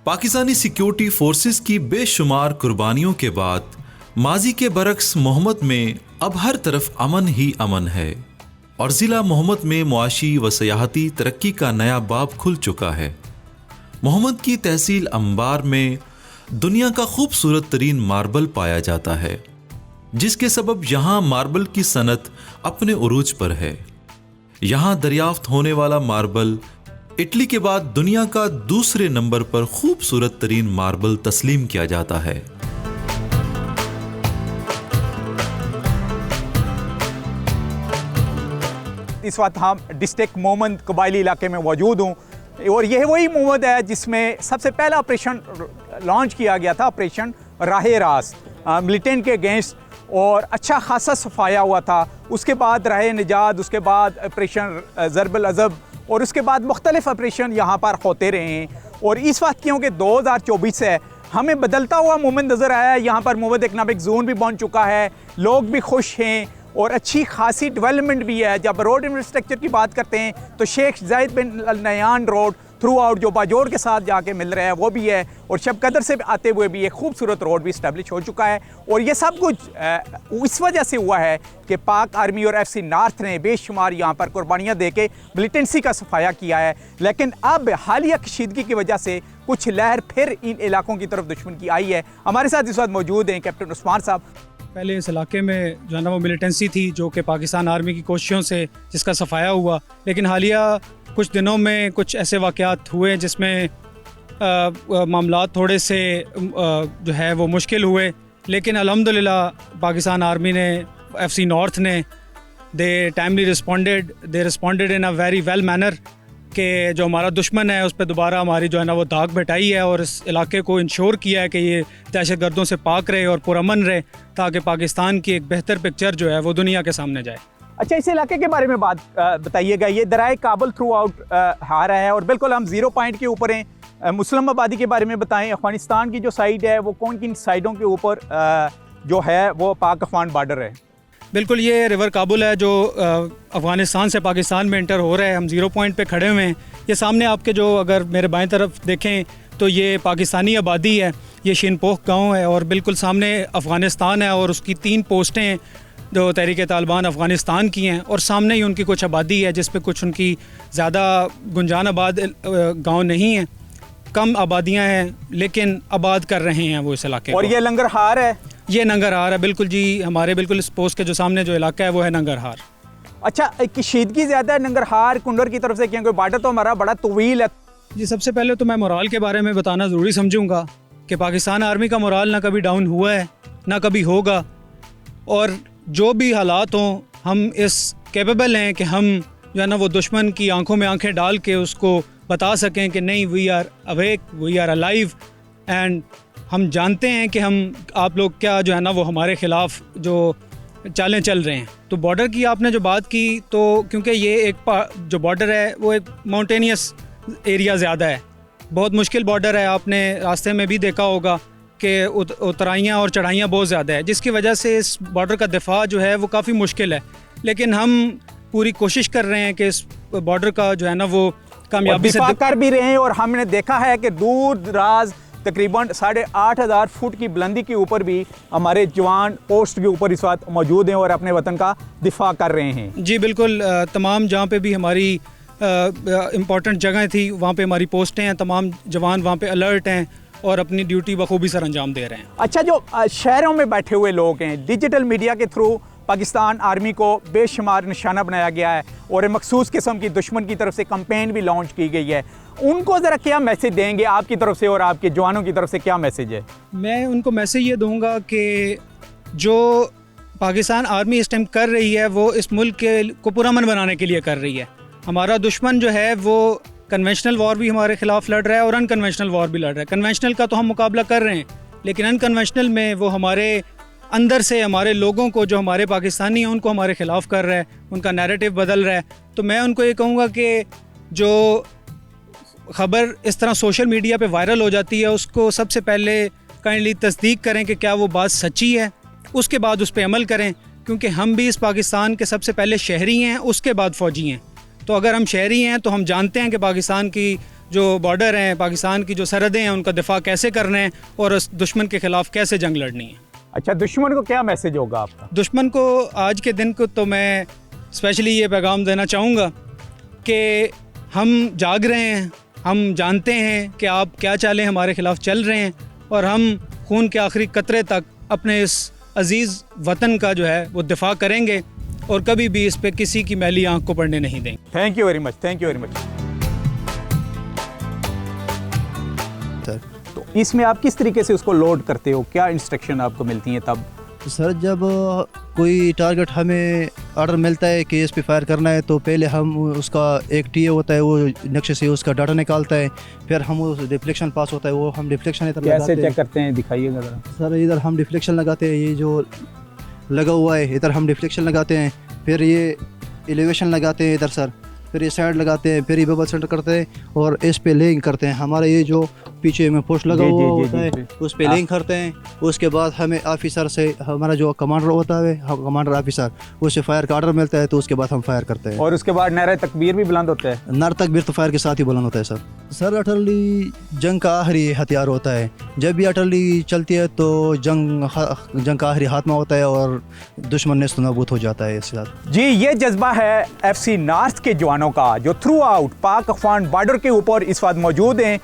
Pakistani security forces की बेशुमार कुर्बानियों के बाद माजी के बरक्स मोहम्मद में अब हर तरफ अमन ही अमन है और ज़िला मोहम्मद में मुआशी व सयाहती तरक्की का नया बाब खुल चुका है। मोहम्मद की तहसील अंबार में दुनिया का खूबसूरत तरीन मार्बल पाया जाता है, जिसके सबब यहाँ मार्बल की सनत अपने उरूज पर है। यहाँ दरियाफ्त होने वाला मार्बल इटली के बाद दुनिया का दूसरे नंबर पर खूबसूरत तरीन मार्बल तस्लीम किया जाता है। इस वक्त हम डिस्ट्रिक्ट मोहम्मद कबायली इलाके में मौजूद हूँ और यह वही मोहम्मद है जिसमें सबसे पहला ऑपरेशन लॉन्च किया गया था, ऑपरेशन राहे रास्त मिलिटेंट के अगेंस्ट, और अच्छा खासा सफाया हुआ था। उसके बाद राहे निजात, उसके बाद ऑपरेशन ज़रबुल अज़ब और उसके बाद मुख्तलिफ ऑपरेशन यहाँ पर होते रहे हैं। और इस वक्त क्योंकि 2024 है, हमें बदलता हुआ मोहम्मद नज़र आया है। यहाँ पर मोहम्मद इकनॉमिक जोन भी बन चुका है, लोग भी खुश हैं और अच्छी खासी डेवलपमेंट भी है। जब रोड इंफ्रास्ट्रक्चर की बात करते हैं तो शेख जायद बिन अल नयान रोड थ्रू आउट जो बाजोर के साथ जाके मिल रहा है वो भी है, और शब कदर से आते हुए भी एक खूबसूरत रोड भी इस्टेब्लिश हो चुका है। और ये सब कुछ इस वजह से हुआ है कि पाक आर्मी और FC नॉर्थ ने बेशुमार यहाँ पर कुर्बानियाँ दे के मिलिटेंसी का सफाया किया है। लेकिन अब हालिया कशीदगी की वजह से कुछ लहर फिर इन इलाकों की तरफ दुश्मन की आई है। हमारे साथ इस वक्त मौजूद हैं कैप्टन उस्मान साहब। पहले इस इलाके में जो है ना वो मिलिटेंसी थी, जो कि पाकिस्तान आर्मी की कोशिशों से जिसका सफाया हुआ, लेकिन हालिया कुछ दिनों में कुछ ऐसे वाक़यात हुए जिसमें मामलात थोड़े से जो है वो मुश्किल हुए। लेकिन अल्हम्दुलिल्लाह पाकिस्तान आर्मी ने, FC नॉर्थ ने, they timely responded in a very well manner कि जो हमारा दुश्मन है उस पर दोबारा हमारी जो है ना वो दाग बैठाई है और इस इलाके को इंश्योर किया है कि ये दहशतगर्दों से पाक रहे और पुरअमन रहे, ताकि पाकिस्तान की एक बेहतर पिक्चर जो है वो दुनिया के सामने जाए। अच्छा, इस इलाके के बारे में बात बताइएगा। ये दराए काबुल थ्रू आउट आ रहा है और बिल्कुल हम 0 पॉइंट के ऊपर हैं। मुस्लिम आबादी के बारे में बताएं। अफगानिस्तान की जो साइड है वो कौन किन साइडों के ऊपर जो है वो पाक अफगान बॉर्डर है? बिल्कुल, ये रिवर काबुल है जो अफ़गानिस्तान से पाकिस्तान में एंटर हो रहा है। हम 0 पॉइंट पे खड़े हुए हैं। ये सामने आपके जो अगर मेरे बाएं तरफ देखें तो ये पाकिस्तानी आबादी है, ये शिनपोख गांव है और बिल्कुल सामने अफ़गानिस्तान है और उसकी 3 पोस्टें जो तहरीक तालिबान अफ़गानिस्तान की हैं, और सामने ही उनकी कुछ आबादी है जिस पे कुछ उनकी ज़्यादा गुंजान आबाद गाँव नहीं है, कम आबादियाँ हैं लेकिन आबाद कर रहे हैं वो इस इलाके। और ये लंगरहार है? ये नंगरहार है बिल्कुल जी, हमारे बिल्कुल इस पोस्ट के जो सामने जो इलाका है वो है नंगरहार। अच्छा, कशीदगी ज़्यादा है नंगरहार कुंडर की तरफ से क्योंकि बॉर्डर तो हमारा बड़ा तवील है? जी, सबसे पहले तो मैं मोराल के बारे में बताना ज़रूरी समझूंगा कि पाकिस्तान आर्मी का मोराल ना कभी डाउन हुआ है ना कभी होगा, और जो भी हालात हों हम इस कैपेबल हैं कि हम जो है ना वो दुश्मन की आंखों में आंखें डाल के उसको बता सकें कि नहीं, we are awake, we are alive, and हम जानते हैं कि हम आप लोग क्या जो है ना वो हमारे ख़िलाफ़ जो चालें चल रहे हैं। तो बॉर्डर की आपने जो बात की, तो क्योंकि ये एक जो बॉर्डर है वो एक माउंटेनियस एरिया ज़्यादा है, बहुत मुश्किल बॉर्डर है। आपने रास्ते में भी देखा होगा कि उतराइयाँ और चढ़ाइयाँ बहुत ज़्यादा है, जिसकी वजह से इस बॉर्डर का दिफा जो है वो काफ़ी मुश्किल है। लेकिन हम पूरी कोशिश कर रहे हैं कि इस बॉर्डर का जो है ना वो कामयाबी से कर भी रहे हैं। और हमने देखा है कि दूर दराज तकरीबन 8,500 फुट की बुलंदी के ऊपर भी हमारे जवान पोस्ट के ऊपर इस वक्त मौजूद हैं और अपने वतन का दिफा कर रहे हैं। जी बिल्कुल, तमाम जहाँ पे भी हमारी इम्पॉर्टेंट जगह थी वहाँ पे हमारी पोस्टें हैं, तमाम जवान वहाँ पे अलर्ट हैं और अपनी ड्यूटी बखूबी सर अंजाम दे रहे हैं। अच्छा, जो शहरों में बैठे हुए लोग हैं, डिजिटल मीडिया के थ्रू पाकिस्तान आर्मी को बेशुमार निशाना बनाया गया है और एक मखसूस किस्म की दुश्मन की तरफ से कैंपेन भी लॉन्च की गई है, उनको ज़रा क्या मैसेज देंगे आपकी तरफ से और आपके जवानों की तरफ से क्या मैसेज है? मैं उनको मैसेज ये दूंगा कि जो पाकिस्तान आर्मी इस टाइम कर रही है वो इस मुल्क को पुरअमन बनाने के लिए कर रही है। हमारा दुश्मन जो है वो कन्वेंशनल वॉर भी हमारे खिलाफ लड़ रहा है और अनकन्वेंशनल वॉर भी लड़ रहा है। कन्वेंशनल का तो हम मुकाबला कर रहे हैं, लेकिन अनकन्वेंशनल में वो हमारे अंदर से हमारे लोगों को, जो हमारे पाकिस्तानी हैं, उनको हमारे ख़िलाफ़ कर रहा है, उनका नैरेटिव बदल रहा है। तो मैं उनको ये कहूँगा कि जो ख़बर इस तरह सोशल मीडिया पे वायरल हो जाती है उसको सबसे पहले काइंडली तस्दीक करें कि क्या वो बात सच्ची है, उसके बाद उस पर अमल करें, क्योंकि हम भी इस पाकिस्तान के सबसे पहले शहरी हैं, उसके बाद फ़ौजी हैं। तो अगर हम शहरी हैं तो हम जानते हैं कि पाकिस्तान की जो बॉर्डर हैं, पाकिस्तान की जो सरहदें हैं, उनका दिफा कैसे करना है और उस दुश्मन के ख़िलाफ़ कैसे जंग लड़नी है। अच्छा, दुश्मन को क्या मैसेज होगा आपका? दुश्मन को आज के दिन को तो मैं स्पेशली ये पैगाम देना चाहूँगा कि हम जाग रहे हैं, हम जानते हैं कि आप क्या चालें हमारे ख़िलाफ़ चल रहे हैं, और हम खून के आखिरी कतरे तक अपने इस अज़ीज़ वतन का जो है वो दिफा करेंगे और कभी भी इस पे किसी की मैली आंख को पड़ने नहीं देंगे। Thank you very much, thank you very much. Sir तो इसमें आप किस तरीके से उसको लोड करते हो, क्या इंस्ट्रक्शन आपको मिलती हैं तब? सर जब कोई टारगेट हमें ऑर्डर मिलता है कि इस पे फायर करना है, तो पहले हम उसका एक टीए होता है, वो नक्शे से उसका डाटा निकालता है, फिर हम उस डिफ्लेक्शन पास होता है, वो हम डिफ्लेक्शन इधर कैसे लगाते चेक करते हैं, दिखाइएगा ज़रा। सर इधर हम डिफ्लेक्शन लगाते हैं, ये जो लगा हुआ है इधर हम डिफ्लेक्शन लगाते हैं, फिर ये एलिवेशन लगाते हैं इधर सर, फिर ये साइड लगाते हैं, फिर ये बबल सेंटर करते हैं और इस पे लेइंग करते हैं। हमारा ये जो पीछे में पोस्ट लगा हुआ होता है उस पे लेइंग करते हैं। उसके बाद हमें ऑफिसर से, हमारा जो कमांडर होता है, कमांडर ऑफिसर, उससे फायर का ऑर्डर मिलता है, तो उसके बाद हम फायर करते हैं। और उसके बाद नारा तकबीर भी बुलंद होता है? नारा तकबीर तो फायर के साथ ही बुलंद होता है सर। सर अटली जंग का आखिरी हथियार होता है, जब भी अटली चलती है तो जंग का आखिरी हाथमा होता है और दुश्मन नेस्त नाबूद हो जाता है इसके साथ। जी, ये जज्बा है FC नॉर्थ के जवानों का, जो थ्रू आउट पाक अफगान बॉर्डर के ऊपर इस वक्त मौजूद हैं।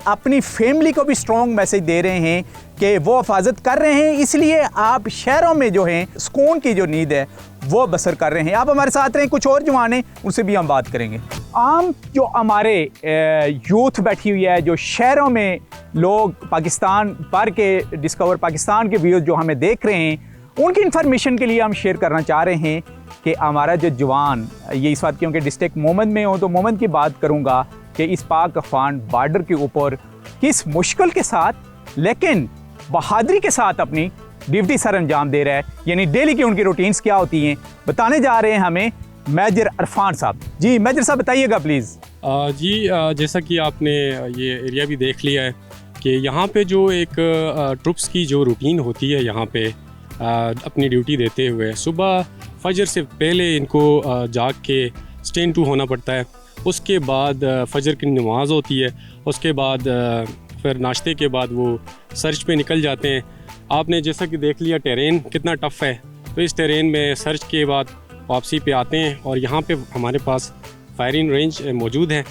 अपनी फैमिली को भी स्ट्रॉन्ग मैसेज दे रहे हैं कि वो हिफाजत कर रहे हैं, इसलिए आप शहरों में जो हैं सुकून की जो नींद है वो बसर कर रहे हैं। आप हमारे साथ रहें, कुछ और जवान हैं, उनसे भी हम बात करेंगे। आम जो हमारे यूथ बैठी हुई है, जो शहरों में लोग पाकिस्तान भर के डिस्कवर पाकिस्तान के व्यूज़ जो हमें देख रहे हैं, उनकी इन्फॉर्मेशन के लिए हम शेयर करना चाह रहे हैं कि हमारा जो जवान, ये इस बात क्योंकि डिस्ट्रिक्ट मोहम्मद में हो तो मोहम्मद की बात करूँगा कि इस पाक अफगान बॉर्डर के ऊपर किस मुश्किल के साथ लेकिन बहादुरी के साथ अपनी ड्यूटी सर अंजाम दे रहा है। यानी डेली की उनकी रूटीन्स क्या होती हैं बताने जा रहे हैं हमें मेजर अरफान साहब। जी मेजर साहब बताइएगा प्लीज़। जी जैसा कि आपने ये एरिया भी देख लिया है कि यहाँ पे जो एक ट्रुप्स की जो रूटीन होती है, यहाँ पे अपनी ड्यूटी देते हुए सुबह फजर से पहले इनको जाग के स्टैंड टू होना पड़ता है। उसके बाद फजर की नमाज होती है, उसके बाद फिर नाश्ते के बाद वो सर्च पे निकल जाते हैं। आपने जैसा कि देख लिया टेरेन कितना टफ़ है, तो इस टेरेन में सर्च के बाद वापसी पे आते हैं और यहाँ पे हमारे पास फायरिंग रेंज मौजूद है,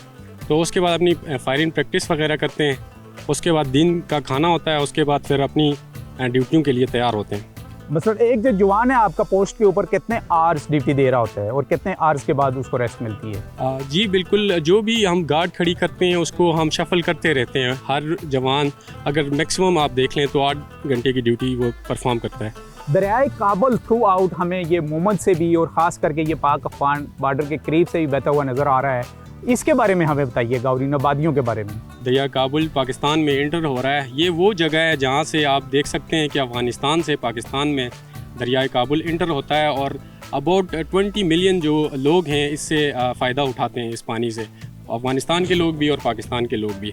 तो उसके बाद अपनी फायरिंग प्रैक्टिस वगैरह करते हैं। उसके बाद दिन का खाना होता है, उसके बाद फिर अपनी ड्यूटियों के लिए तैयार होते हैं। मतलब एक जो जवान है आपका पोस्ट के ऊपर कितने आवर्स ड्यूटी दे रहा होता है और कितने आवर्स के बाद उसको रेस्ट मिलती है? जी बिल्कुल, जो भी हम गार्ड खड़ी करते हैं उसको हम शफल करते रहते हैं। हर जवान अगर मैक्सिमम आप देख लें तो 8 घंटे की ड्यूटी वो परफॉर्म करता है। दरियाए काबुल थ्रू आउट हमें ये मोहम्मद से भी और ख़ास करके ये पाक अफगान बॉर्डर के करीब से भी बहता हुआ नज़र आ रहा है, इसके बारे में हमें बताइएगा और इन आबादियों के बारे में। दरिया काबुल पाकिस्तान में इंटर हो रहा है। ये वो जगह है जहाँ से आप देख सकते हैं कि अफ़गानिस्तान से पाकिस्तान में दरियाए काबुल इंटर होता है और अबाउट 20 मिलियन जो लोग हैं इससे फ़ायदा उठाते हैं इस पानी से, अफ़गानिस्तान के लोग भी और पाकिस्तान के लोग भी।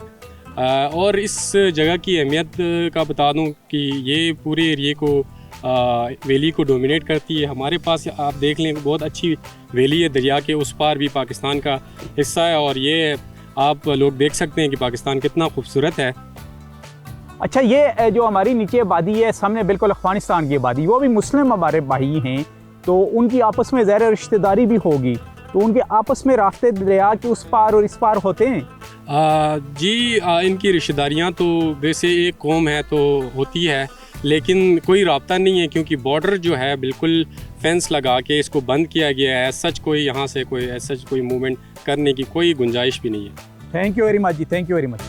और इस जगह की अहमियत का बता दूं कि ये पूरे एरिए को वैली को डोमिनेट करती है। हमारे पास आप देख लें बहुत अच्छी वैली है, दरिया के उस पार भी पाकिस्तान का हिस्सा है और ये आप लोग देख सकते हैं कि पाकिस्तान कितना खूबसूरत है। अच्छा, ये जो हमारी नीचे आबादी है सामने बिल्कुल अफ़गानिस्तान की आबादी, वो भी मुस्लिम हमारे भाई हैं, तो उनकी आपस में ज़ाहिर रिश्तेदारी भी होगी, तो उनके आपस में रास्ते दरिया के उस पार और इस पार होते हैं? इनकी रिश्तेदारियाँ तो वैसे एक कौम है तो होती है, लेकिन कोई राब्ता नहीं है क्योंकि बॉर्डर जो है बिल्कुल फेंस लगा के इसको बंद किया गया है। सच कोई यहाँ से कोई मूवमेंट करने की कोई गुंजाइश भी नहीं है। Thank you very much ji, thank you very much.